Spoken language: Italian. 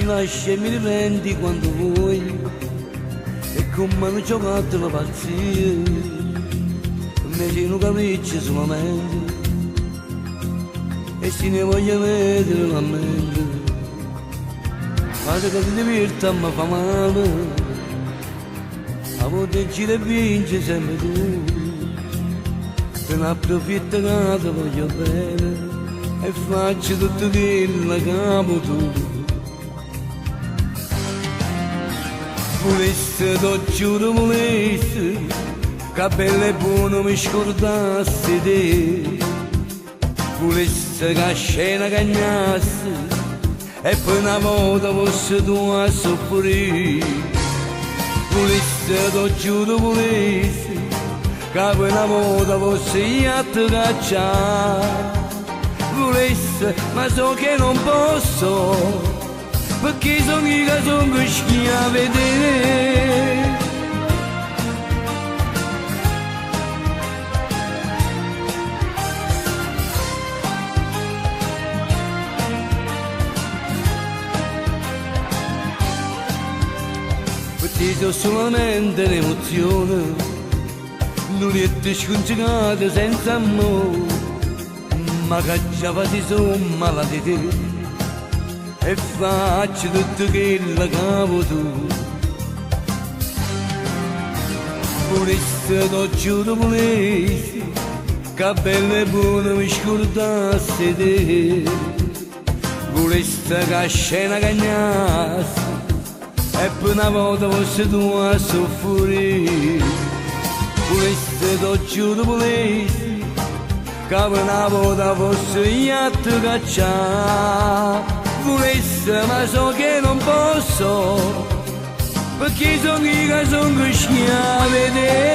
lasci e mi riprendi quando vuoi, e come hanno giocato la pazzia, invece non capisci solamente, e se ne voglio vedere la mente, guarda che ti diverta ma fa male, a volte gira e vince sempre tu, te ne approfitta che ti voglio bene, e faccio tutto quello che amo tu. Volesse, t'ho giuro volesse, che bello e buono mi scordassi te. Volesse che la scena cagnasse, e poi una volta fosse tu a soffrire. Volesse, t'ho giuro volesse, che poi una volta fosse io a te cacciare. Volesse, ma so che non posso, perché sono io che sono schia a vedere. Perché sono solamente l'emozione, l'urietta scongiugata senza amore, ma che già fasi sono malati te, e faccio tutto quello che amo tu. Volesse, t'ho giuro volessi, che bello e buono mi scordassi te. Volesse che la scena cagnasse, e poi una volta fosse tu a soffrire. Volesse, t'ho giuro volessi, che una volta fosse io a te cacciare. Volesse, ma so che non posso, perché sono io che sono schia a vedere.